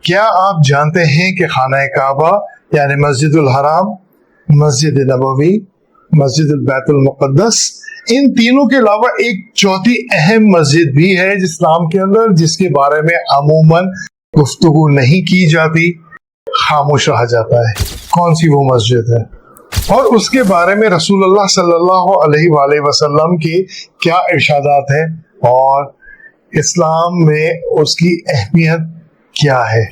کیا آپ جانتے ہیں کہ خانہ کعبہ یعنی مسجد الحرام، مسجد نبوی، مسجد البیت المقدس، ان تینوں کے علاوہ ایک چوتھی اہم مسجد بھی ہے اسلام کے اندر، جس کے بارے میں عموماً گفتگو نہیں کی جاتی، خاموش رہا جاتا ہے؟ کون سی وہ مسجد ہے اور اس کے بارے میں رسول اللہ صلی اللہ علیہ وآلہ وسلم کے کیا ارشادات ہیں اور اسلام میں اس کی اہمیت کیا ہے؟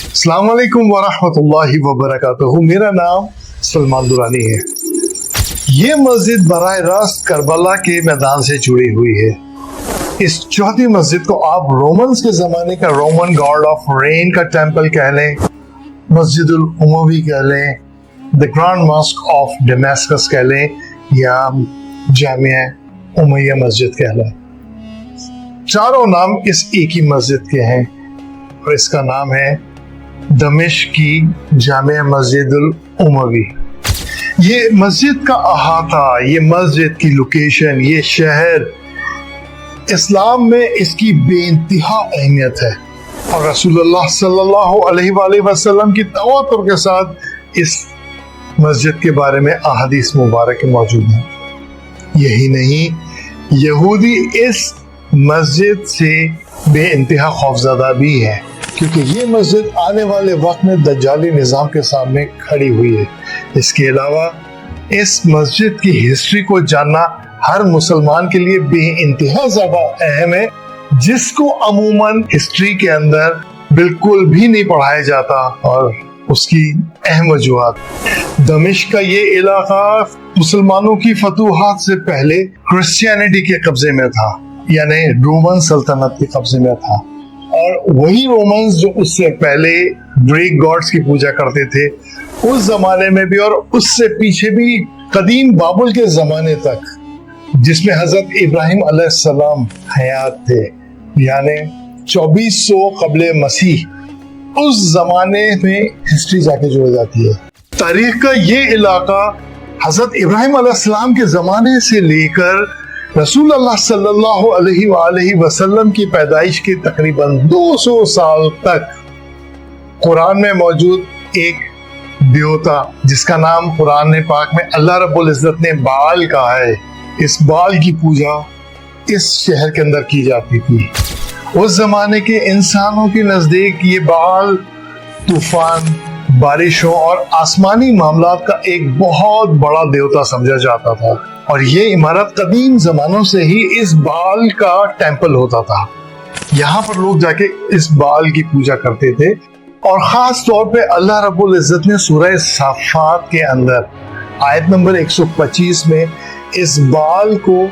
السلام علیکم ورحمۃ اللہ وبرکاتہ۔ میرا نام سلمان درانی ہے۔ یہ مسجد براہ راست کربلا کے میدان سے جڑی ہوئی ہے۔ اس چوتھی مسجد کو آپ رومنز کے زمانے کا رومن گاڈ آف رین کا ٹیمپل کہہ لیں، مسجد الاموی کہہ لیں، دی گرانڈ ماسک آف ڈیماسکس کہہ لیں، یا جامعہ امیہ مسجد کہہ لیں۔ چاروں نام اس ایک ہی مسجد کے ہیں اور اس کا نام ہے دمشق کی جامع مسجد الاموی۔ یہ مسجد کا احاطہ، یہ مسجد کی لوکیشن، یہ شہر اسلام میں اس کی بے انتہا اہمیت ہے اور رسول اللہ صلی اللہ علیہ وآلہ وسلم کی تواتر کے ساتھ اس مسجد کے بارے میں احادیث مبارک موجود ہیں۔ یہی نہیں، یہودی اس مسجد سے بے انتہا خوفزدہ بھی ہے، کیونکہ یہ مسجد آنے والے وقت میں دجالی نظام کے سامنے کھڑی ہوئی ہے۔ اس کے علاوہ اس مسجد کی ہسٹری کو جاننا ہر مسلمان کے لیے بے انتہا زیادہ اہم ہے، جس کو عموماً ہسٹری کے اندر بالکل بھی نہیں پڑھایا جاتا، اور اس کی اہم وجوہات۔ دمشق کا یہ علاقہ مسلمانوں کی فتوحات سے پہلے کرسچینٹی کے قبضے میں تھا، یعنی رومن سلطنت کے قبضے میں تھا، اور وہی رومنز جو اس سے پہلے گریک گاڈز کی پوجا کرتے تھے، اس زمانے میں بھی اور اس سے پیچھے بھی قدیم بابل کے زمانے تک، جس میں حضرت ابراہیم علیہ السلام حیات تھے، یعنی 2400 قبل مسیح، اس زمانے میں ہسٹری جا کے جڑ جاتی ہے۔ تاریخ کا یہ علاقہ حضرت ابراہیم علیہ السلام کے زمانے سے لے کر رسول اللہ صلی اللہ علیہ وآلہ وسلم کی پیدائش کے تقریباً 200 سال تک قرآن میں موجود ایک دیوتا، جس کا نام قرآن پاک میں اللہ رب العزت نے بال کہا ہے، اس بال کی پوجا اس شہر کے اندر کی جاتی تھی۔ اس زمانے کے انسانوں کے نزدیک یہ بال طوفان، بارشوں اور آسمانی معاملات کا ایک بہت بڑا دیوتا سمجھا جاتا تھا، اور یہ عمارت قدیم زمانوں سے ہی اس بال کا ٹیمپل ہوتا تھا۔ یہاں پر لوگ جا کے اس بال کی پوجا کرتے تھے، اور خاص طور پہ اللہ رب العزت نے سورہ صافات کے اندر آیت نمبر 125 میں اس بال کو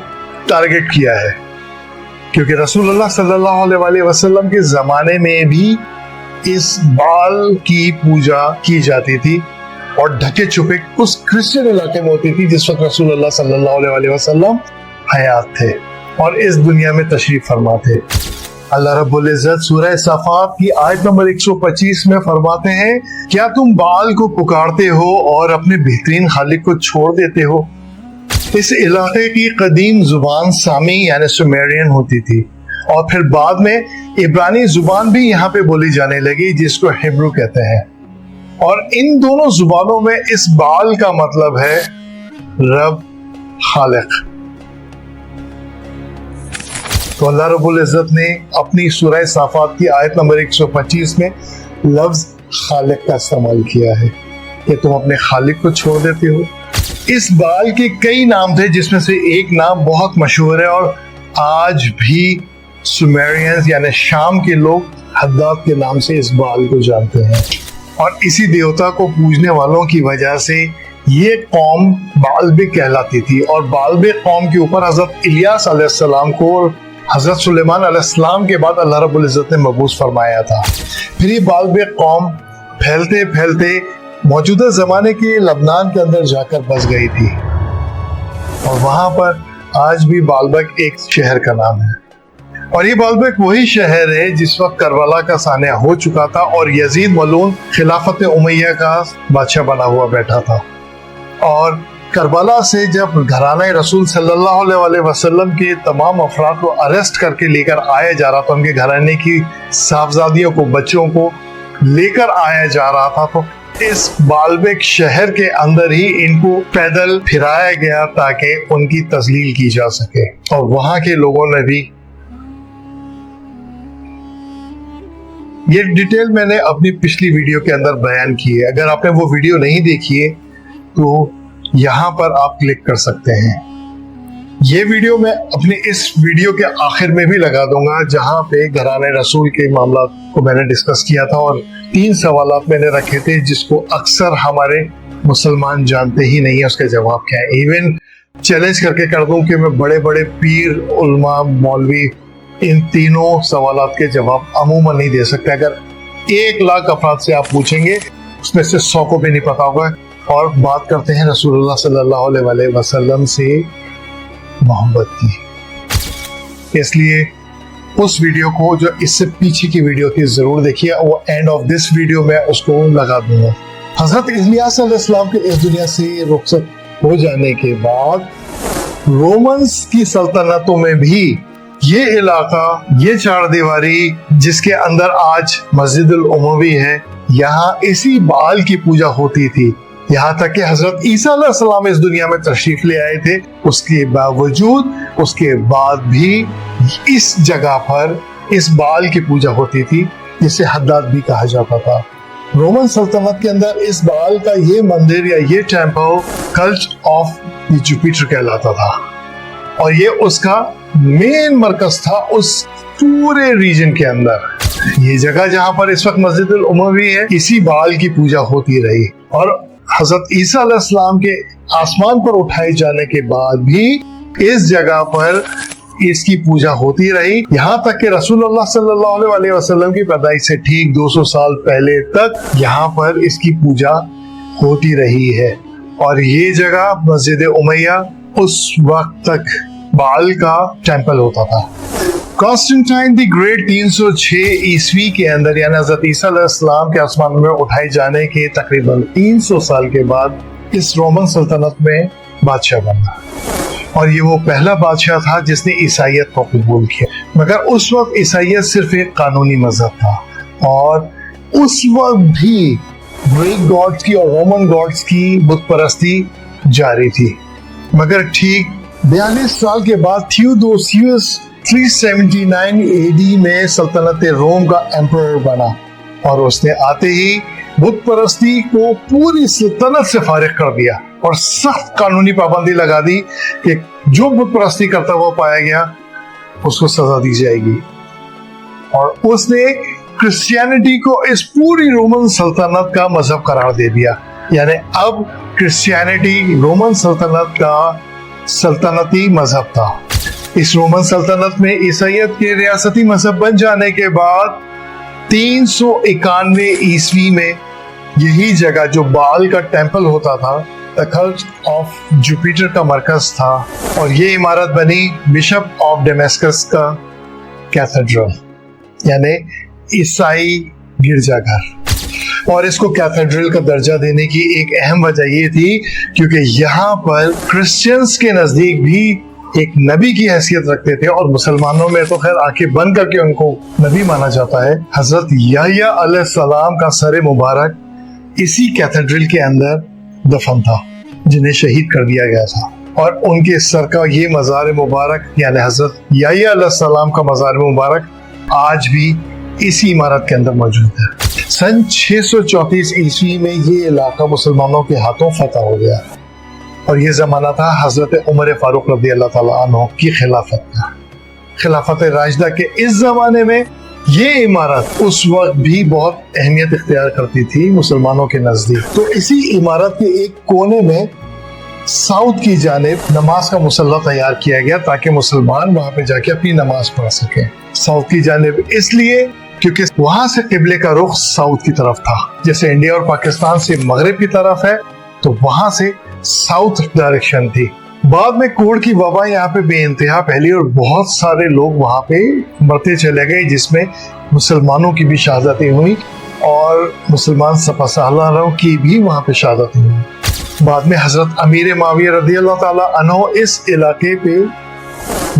ٹارگٹ کیا ہے، کیونکہ رسول اللہ صلی اللہ علیہ وآلہ وسلم کے زمانے میں بھی اس بال کی پوجا کی جاتی تھی، اور ڈھکے چھپے اس کرسچن علاقے میں ہوتی تھی جس وقت رسول اللہ صلی اللہ علیہ وآلہ وسلم حیات تھے اور اس دنیا میں تشریف فرما تھے۔ اللہ رب العزت سورہ صافات کی آیت نمبر 125 میں فرماتے ہیں، کیا تم بال کو پکارتے ہو اور اپنے بہترین خالق کو چھوڑ دیتے ہو؟ اس علاقے کی قدیم زبان سامی یعنی سومیرین ہوتی تھی، اور پھر بعد میں عبرانی زبان بھی یہاں پہ بولی جانے لگی، جس کو ہیبرو کہتے ہیں، اور ان دونوں زبانوں میں اس بال کا مطلب ہے رب، خالق۔ تو اللہ رب العزت نے اپنی سورہ صافات کی آیت نمبر 125 میں لفظ خالق کا استعمال کیا ہے کہ تم اپنے خالق کو چھوڑ دیتے ہو۔ اس بال کے کئی نام تھے، جس میں سے ایک نام بہت مشہور ہے، اور آج بھی سومیرینز یعنی شام کے لوگ حداد کے نام سے اس بال کو جانتے ہیں، اور اسی دیوتا کو پوجنے والوں کی وجہ سے یہ قوم بالبک کہلاتی تھی، اور بالبک قوم کے اوپر حضرت الیاس علیہ السلام کو حضرت سلیمان علیہ السلام کے بعد اللہ رب العزت نے مبعوث فرمایا تھا۔ پھر یہ بالبک قوم پھیلتے پھیلتے موجودہ زمانے کے لبنان کے اندر جا کر بس گئی تھی، اور وہاں پر آج بھی بالبک ایک شہر کا نام ہے، اور یہ بالبک وہی شہر ہے جس وقت کربلا کا سانحہ ہو چکا تھا اور یزید ملعون خلافت امیہ کا بادشاہ بنا ہوا بیٹھا تھا۔ اور کربلا سے جب گھرانہ رسول صلی اللہ علیہ وسلم کے تمام افراد کو اریسٹ کر کے لے کر آیا جا رہا تھا، ان کے گھرانے کی صاحبزادیوں کو، بچوں کو لے کر آیا جا رہا تھا، تو اس بالبیک شہر کے اندر ہی ان کو پیدل پھرایا گیا تاکہ ان کی تذلیل کی جا سکے. اور وہاں کے لوگوں نے بھی یہ ڈیٹیل میں نے اپنی پچھلی ویڈیو کے اندر بیان کی ہے. اگر آپ نے وہ ویڈیو نہیں دیکھی ہے تو یہاں پر آپ کلک کر سکتے ہیں. یہ ویڈیو میں اپنے اس ویڈیو کے آخر میں بھی لگا دوں گا، جہاں پہ گھرانے رسول کے معاملات کو میں نے ڈسکس کیا تھا اور 3 سوالات میں نے رکھے تھے جس کو اکثر ہمارے مسلمان جانتے ہی نہیں ہیں اس کے جواب کیا ہے. ایون چیلنج کر کے کر دوں کہ میں بڑے بڑے پیر، علماء، مولوی ان تینوں سوالات کے جواب عموماً نہیں دے سکتے. اگر 1 لاکھ افراد سے آپ پوچھیں گے اس میں سے 100 کو بھی نہیں پتا ہوگا. اور بات کرتے ہیں رسول اللہ صلی اللہ علیہ وسلم سے محبت کی. اس لیے اس ویڈیو کو جو اس سے پیچھے کی ویڈیو تھی ضرور دیکھیے، وہ اینڈ آف دس ویڈیو میں اس کو لگا دوں گا. حضرت الیاس علیہ السلام کے اس دنیا سے رخصت ہو جانے کے بعد رومنز کی سلطنتوں میں بھی یہ علاقہ، یہ 4 دیواری جس کے اندر آج مسجد الاموی ہے، یہاں اسی بال کی پوجا ہوتی تھی. یہاں تک کہ حضرت عیسیٰ علیہ السلام اس دنیا میں تشریف لے آئے تھے، اس کے باوجود اس کے بعد بھی اس جگہ پر اس بال کی پوجا ہوتی تھی، جسے حداد بھی کہا جاتا تھا. رومن سلطنت کے اندر اس بال کا یہ مندر یا یہ ٹیمپل کلٹ آف جوپیٹر کہلاتا تھا، اور یہ اس کا مین مرکز تھا اس پورے ریجن کے اندر. یہ جگہ جہاں پر اس وقت مسجد الاموی ہے، اسی بال کی پوجا ہوتی رہی. اور حضرت عیسیٰ علیہ السلام کے آسمان پر اٹھائے جانے کے بعد بھی اس جگہ پر اس کی پوجا ہوتی رہی، یہاں تک کہ رسول اللہ صلی اللہ علیہ وسلم کی پیدائش سے ٹھیک 200 سال پہلے تک یہاں پر اس کی پوجا ہوتی رہی ہے. اور یہ جگہ مسجد امیہ اس وقت تک بال کا ٹیمپل ہوتا تھا. کانسٹنٹائن دی گریٹ 306 عیسوی کے اندر، یعنی حضرت عیسیٰ علیہ السلام کے آسمان میں اٹھائے جانے کے تقریباً 300 سال کے بعد اس رومن سلطنت میں بادشاہ بنا. اور یہ وہ پہلا بادشاہ تھا جس نے عیسائیت کو قبول کیا. مگر اس وقت عیسائیت صرف ایک قانونی مذہب تھا، اور اس وقت بھی گریک گاڈز کی اور رومن گاڈز کی بت پرستی جاری تھی. مگر ٹھیک 42 سال کے بعد تھیودوسیوس 379 AD میں سلطنت روم کا ایمپرر بنا، اور اس نے آتے ہی بت پرستی کو پوری سلطنت سے فارغ کر دیا اور سخت قانونی پابندی لگا دی کہ جو بت پرستی کرتا ہوا پایا گیا اس کو سزا دی جائے گی. اور اس نے کرسچینٹی کو اس پوری رومن سلطنت کا مذہب قرار دے دیا. یعنی اب کرسچینٹی رومن سلطنت کا سلطنتی مذہب تھا. اس رومن سلطنت میں عیسائیت کے ریاستی مذہب بن جانے کے بعد 391 عیسوی میں یہی جگہ جو بال کا ٹیمپل ہوتا تھا، the cult of جوپیٹر کا مرکز تھا، اور یہ عمارت بنی بشپ آف ڈیمیسکس کا کیتھیڈرل، یعنی عیسائی گرجا گھر. اور اس کو کیتھیڈرل کا درجہ دینے کی ایک اہم وجہ یہ تھی کیونکہ یہاں پر کرسچنز کے نزدیک بھی ایک نبی کی حیثیت رکھتے تھے، اور مسلمانوں میں تو خیر آنکھیں بند کر کے ان کو نبی مانا جاتا ہے. حضرت یحییٰ علیہ السلام کا سر مبارک اسی کیتھیڈرل کے اندر دفن تھا، جنہیں شہید کر دیا گیا تھا. اور ان کے سر کا یہ مزار مبارک، یعنی حضرت یحییٰ علیہ السلام کا مزار مبارک، آج بھی اسی عمارت کے اندر موجود ہے. سن 634 عیسوی میں یہ علاقہ مسلمانوں کے ہاتھوں فتح ہو گیا، اور یہ زمانہ تھا حضرت عمر فاروق رضی اللہ تعالیٰ عنہ کی خلافت کا. خلافت راشدہ کے اس زمانے میں یہ عمارت اس وقت بھی بہت اہمیت اختیار کرتی تھی مسلمانوں کے نزدیک. تو اسی عمارت کے ایک کونے میں ساؤتھ کی جانب نماز کا مصلی تیار کیا گیا تاکہ مسلمان وہاں پہ جا کے اپنی نماز پڑھ سکیں. ساؤتھ کی جانب اس لیے کیونکہ وہاں سے قبلے کا رخ ساؤتھ کی طرف تھا. جیسے انڈیا اور پاکستان سے مغرب کی طرف ہے، تو وہاں سے ساؤتھ ڈائریکشن تھی. بعد میں کوڑ کی وبا یہاں پہ بے انتہا پھیلی اور بہت سارے لوگ وہاں پہ مرتے چلے گئے، جس میں مسلمانوں کی بھی شہادتیں ہوئی اور مسلمان سپہ سالاروں کی بھی وہاں پہ شہادتیں ہوئی. بعد میں حضرت امیر معاویہ رضی اللہ تعالیٰ عنہ اس علاقے پہ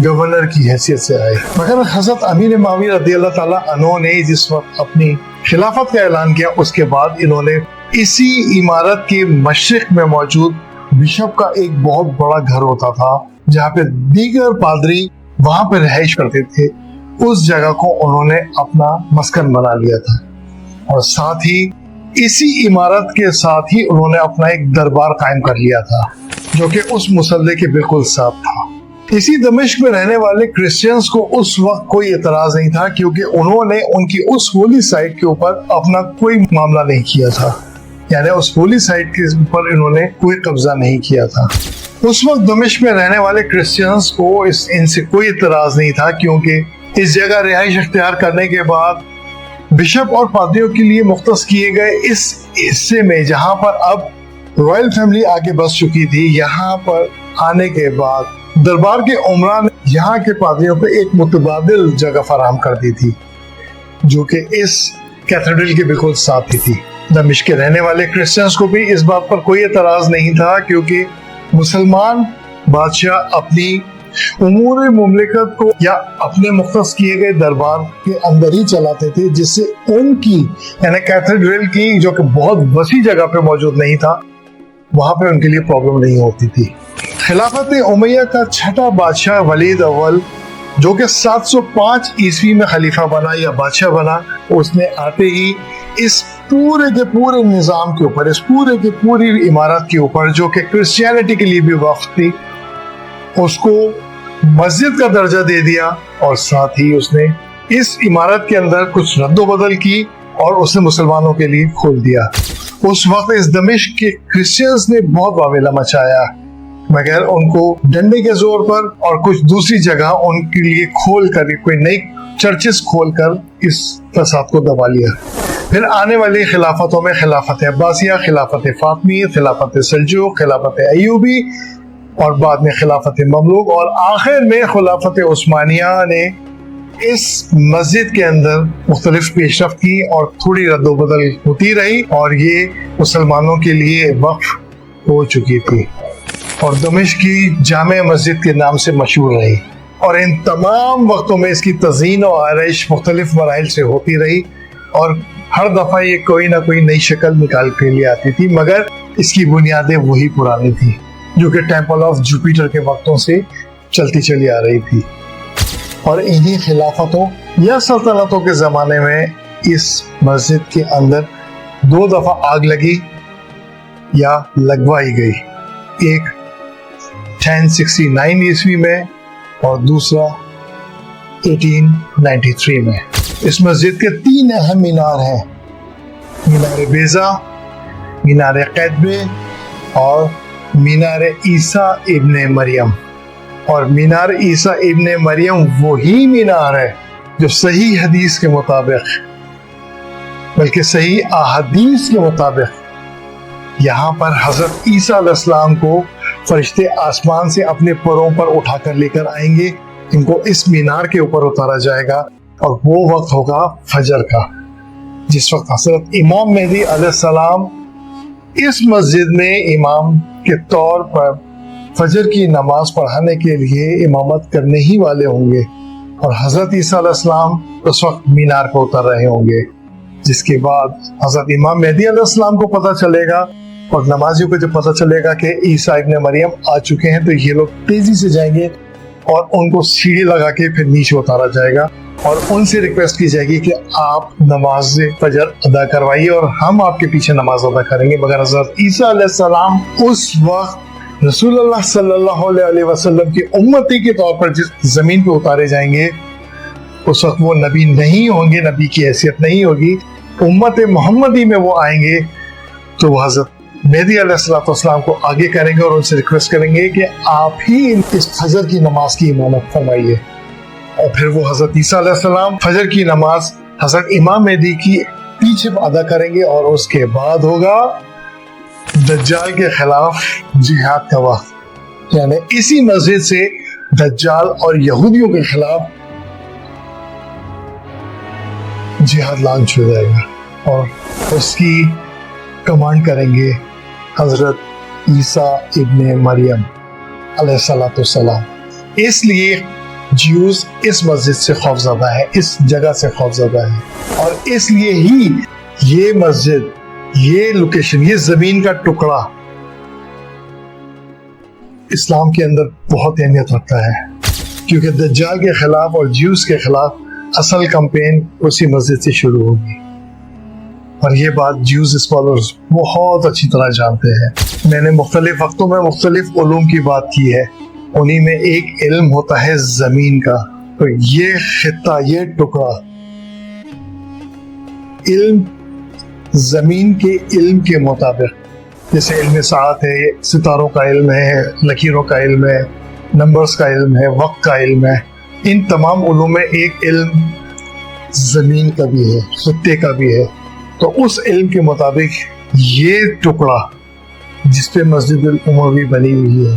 گورنر کی حیثیت سے آئے، مگر حضرت امیر معاویہ رضی اللہ تعالیٰ عنہ نے جس وقت اپنی خلافت کا اعلان کیا، اس کے بعد انہوں نے اسی عمارت کے مشرق میں موجود بشپ کا ایک بہت بڑا گھر ہوتا تھا جہاں پہ دیگر پادری وہاں پہ رہائش کرتے تھے، اس جگہ کو انہوں نے اپنا مسکن بنا لیا تھا، اور ساتھ ہی اسی عمارت کے ساتھ ہی انہوں نے اپنا ایک دربار قائم کر لیا تھا جو کہ اس مسلح کے بالکل ساتھ تھا۔ اسی دمشق میں رہنے والے کرسچنز کو اس وقت کوئی اعتراض نہیں تھا، کیونکہ انہوں نے ان کی اس ہولی سائٹ کے اوپر اپنا کوئی معاملہ نہیں کیا تھا، یعنی اس ہولی سائٹ کے اوپر انہوں نے کوئی قبضہ نہیں کیا تھا۔ اس وقت دمشق میں رہنے والے کرسچنز کو ان سے کوئی اعتراض نہیں تھا، کیونکہ اس جگہ رہائش اختیار کرنے کے بعد بشپ اور پادریوں کے لیے مختص کیے گئے اس حصے میں جہاں پر اب رائل فیملی آگے بس چکی تھی، یہاں پر آنے کے بعد دربار کے عمرا نے یہاں کے پادریوں کو ایک متبادل جگہ فراہم کر دی تھی جو کہ اس کیتھیڈرل کے بالکل ساتھ ہی تھی۔ دمشق کے رہنے والے کرسچنز کو بھی اس بات پر کوئی اعتراض نہیں تھا، کیونکہ مسلمان بادشاہ اپنی امور مملکت کو یا اپنے مختص کیے گئے دربار کے اندر ہی چلاتے تھے، جس سے ان کی یعنی کیتھیڈرل کی جو کہ بہت وسیع جگہ پہ موجود نہیں تھا، وہاں پہ ان کے لیے پرابلم نہیں ہوتی تھی۔ خلافت امیہ کا چھٹا بادشاہ ولید اول جو کہ 705 عیسوی میں خلیفہ بنا یا بادشاہ بنا، اس نے آتے ہی اس پورے کے پورے نظام کے اوپر، اس پورے کے پوری عمارت کے اوپر جو کہ کرسچینٹی کے لیے بھی وقف تھی، اس کو مسجد کا درجہ دے دیا، اور ساتھ ہی اس نے اس عمارت کے اندر کچھ رد و بدل کی اور اسے مسلمانوں کے لیے کھول دیا۔ اس وقت اس دمشق کے کرسچنز نے بہت واویلا مچایا، مگر ان کو ڈنڈے کے زور پر اور کچھ دوسری جگہ ان کے لیے کھول کر کوئی نئی چرچز کھول کر اس فساد کو دبا لیا۔ پھر آنے والی خلافتوں میں خلافت عباسیہ، خلافت فاطمی، خلافت سلجوق، خلافت ایوبی اور بعد میں خلافت مملوک، اور آخر میں خلافت عثمانیہ نے اس مسجد کے اندر مختلف پیش رفت کی اور تھوڑی رد و بدل ہوتی رہی، اور یہ مسلمانوں کے لیے وقف ہو چکی تھی اور دمشق کی جامع مسجد کے نام سے مشہور رہی، اور ان تمام وقتوں میں اس کی تزئین و آرائش مختلف مراحل سے ہوتی رہی، اور ہر دفعہ یہ کوئی نہ کوئی نئی شکل نکال کے لیے آتی تھی، مگر اس کی بنیادیں وہی پرانی تھی جو کہ ٹیمپل آف جوپیٹر کے وقتوں سے چلتی چلی آ رہی تھی۔ اور انہی خلافتوں یا سلطنتوں کے زمانے میں اس مسجد کے اندر 2 دفعہ آگ لگی یا لگوائی گئی، ایک 1069 عیسوی میں اور دوسرا 1893 میں۔ اس مسجد کے 3 اہم مینار ہیں، مینار بیضا، مینار قیتبے اور مینار عیسیٰ ابن مریم۔ اور مینار عیسیٰ ابن مریم وہی مینار ہے جو صحیح حدیث کے مطابق، بلکہ صحیح احادیث کے مطابق، یہاں پر حضرت عیسیٰ علیہ السلام کو فرشتے آسمان سے اپنے پروں پر اٹھا کر لے کر آئیں گے، ان کو اس مینار کے اوپر اتارا جائے گا، اور وہ وقت ہوگا فجر کا، جس وقت حضرت امام مہدی علیہ السلام اس مسجد میں امام کے طور پر فجر کی نماز پڑھانے کے لیے امامت کرنے ہی والے ہوں گے، اور حضرت عیسیٰ علیہ السلام اس وقت مینار پر اتر رہے ہوں گے، جس کے بعد حضرت امام مہدی علیہ السلام کو پتہ چلے گا اور نمازیوں کو جب پتہ چلے گا کہ عیسیٰ ابن مریم آ چکے ہیں، تو یہ لوگ تیزی سے جائیں گے اور ان کو سیڑھی لگا کے پھر نیچے اتارا جائے گا، اور ان سے ریکویسٹ کی جائے گی کہ آپ نماز فجر ادا کروائیے اور ہم آپ کے پیچھے نماز ادا کریں گے۔ مگر حضرت عیسیٰ علیہ السلام اس وقت رسول اللہ صلی اللہ علیہ وسلم کی امتی کے طور پر جس زمین پہ اتارے جائیں گے، اس وقت وہ نبی نہیں ہوں گے، نبی کی حیثیت نہیں ہوگی، امت محمدی میں وہ آئیں گے، تو وہ حضرت مہدی علیہ السلام کو آگے کریں گے اور ان سے ریکویسٹ کریں گے کہ آپ ہی اس فجر کی نماز کی امامت فرمائیے، اور پھر وہ حضرت عیسیٰ علیہ السلام فجر کی نماز حضرت امام مہدی کی پیچھے ادا کریں گے، اور اس کے بعد ہوگا دجال کے خلاف جہاد کا وقت، یعنی اسی مسجد سے دجال اور یہودیوں کے خلاف جہاد لانچ ہو جائے گا، اور اس کی کمانڈ کریں گے حضرت عیسیٰ ابن مریم علیہ السلام. اس لیے جیوز اس مسجد سے خوفزدہ ہے, اس جگہ سے خوفزدہ ہے, اور اس لیے ہی یہ مسجد, یہ لوکیشن, یہ زمین کا ٹکڑا اسلام کے اندر بہت اہمیت رکھتا ہے, کیونکہ دجال کے خلاف اور جیوز کے خلاف اصل کمپین اسی مسجد سے شروع ہوگی. اور یہ بات جیوز اسکالرز بہت اچھی طرح جانتے ہیں. میں نے مختلف وقتوں میں مختلف علوم کی بات کی ہے, انہی میں ایک علم ہوتا ہے زمین کا. تو یہ خطہ, یہ ٹکڑا علم, زمین کے علم کے مطابق, جیسے علم ساعت ہے, ستاروں کا علم ہے, لکیروں کا علم ہے, نمبرز کا علم ہے, وقت کا علم ہے, ان تمام علوم میں ایک علم زمین کا بھی ہے, خطے کا بھی ہے. تو اس علم کے مطابق یہ ٹکڑا جس پہ مسجد الاموی بنی ہوئی ہے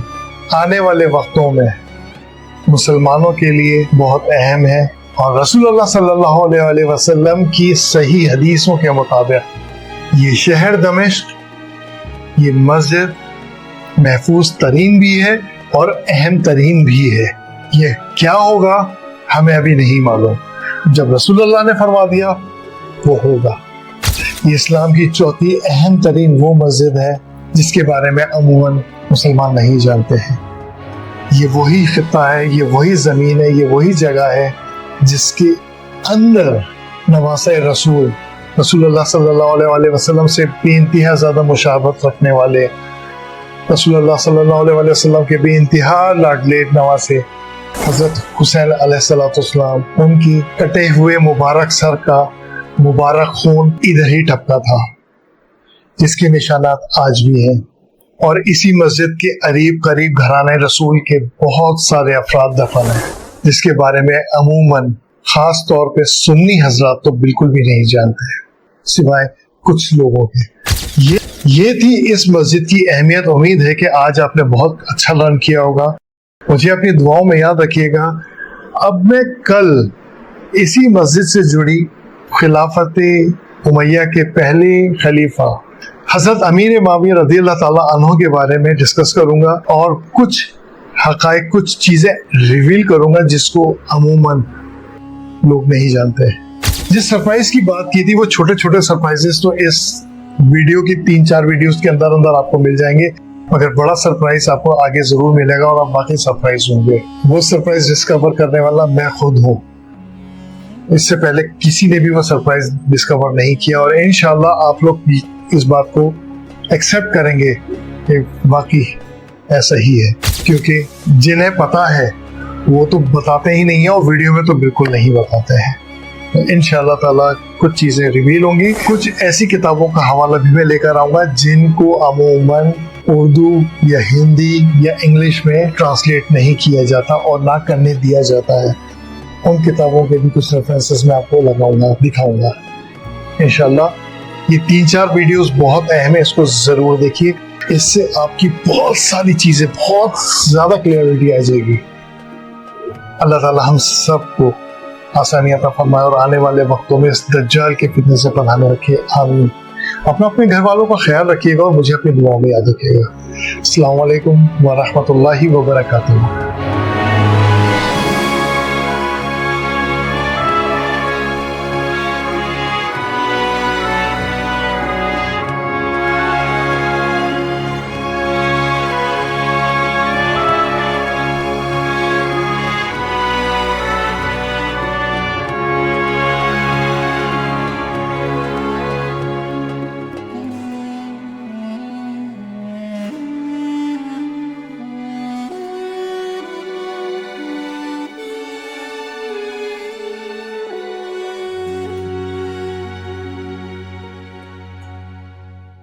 آنے والے وقتوں میں مسلمانوں کے لیے بہت اہم ہے. اور رسول اللہ صلی اللہ علیہ وسلم کی صحیح حدیثوں کے مطابق یہ شہر دمشق, یہ مسجد محفوظ ترین بھی ہے اور اہم ترین بھی ہے. یہ کیا ہوگا ہمیں ابھی نہیں معلوم, جب رسول اللہ نے فرما دیا وہ ہوگا. یہ اسلام کی چوتھی اہم ترین وہ مسجد ہے جس کے بارے میں عموماً مسلمان نہیں جانتے ہیں. یہ وہی خطہ ہے, یہ وہی زمین ہے, یہ وہی جگہ ہے جس کے اندر نواسۂ رسول اللہ صلی اللہ علیہ وسلم سے بے انتہا زیادہ مشابہت رکھنے والے, رسول اللہ صلی اللہ علیہ وسلم کے بے انتہا لاڈلے نواسے حضرت حسین علیہ السلام, ان کی کٹے ہوئے مبارک سر کا مبارک خون ادھر ہی ٹپکا تھا, جس کے نشانات آج بھی ہیں. اور اسی مسجد کے قریب گھرانے رسول کے بہت سارے افراد دفن ہیں, جس کے بارے میں عموماً خاص طور پہ سنی حضرات تو بالکل بھی نہیں جانتے سوائے کچھ لوگوں کے. یہ تھی اس مسجد کی اہمیت. امید ہے کہ آج آپ نے بہت اچھا لرن کیا ہوگا. مجھے اپنی دعاؤں میں یاد رکھیے گا. اب میں کل اسی مسجد سے جڑی خلافت امیہ کے پہلے خلیفہ حضرت امیر معاویہ رضی اللہ تعالیٰ عنہ کے بارے میں ڈسکس کروں گا, اور کچھ حقائق, کچھ چیزیں ریویل کروں گا جس کو عموماً لوگ نہیں جانتے. جس سرپرائز کی بات کی تھی وہ چھوٹے چھوٹے سرپرائزز تو اس ویڈیو کی 3-4 ویڈیوز کے اندر آپ کو مل جائیں گے, مگر بڑا سرپرائز آپ کو آگے ضرور ملے گا, اور آپ باقی سرپرائز ہوں گے. وہ سرپرائز ڈسکور کرنے والا میں خود ہوں. اس سے پہلے کسی نے بھی وہ سرپرائز ڈسکور نہیں کیا, اور انشاءاللہ آپ لوگ بھی اس بات کو ایکسیپٹ کریں گے کہ واقعی ایسا ہی ہے, کیونکہ جنہیں پتا ہے وہ تو بتاتے ہی نہیں ہیں, اور ویڈیو میں تو بالکل نہیں بتاتے ہیں. انشاءاللہ تعالیٰ کچھ چیزیں ریویل ہوں گی. کچھ ایسی کتابوں کا حوالہ بھی میں لے کر آؤں گا جن کو عموماً اردو یا ہندی یا انگلش میں ٹرانسلیٹ نہیں کیا جاتا اور نہ کرنے دیا جاتا ہے. ان کتابوں کے بھی کچھ ریفرنسز میں آپ کو لگاؤں گا, دکھاؤں گا انشاءاللہ. یہ 3-4 ویڈیوز بہت اہم ہے, اس کو ضرور دیکھیے. اس سے آپ کی بہت ساری چیزیں بہت زیادہ کلیئرٹی آ جائے گی. اللہ تعالی ہم سب کو آسانی عطا فرمائے اور آنے والے وقتوں میں اس دجال کے فتنے سے پناہ میں رکھے. آمین. اپنے گھر والوں کا خیال رکھیے گا اور مجھے اپنی دعاؤں میں یاد رکھیے گا. السلام علیکم ورحمۃ اللہ وبرکاتہ.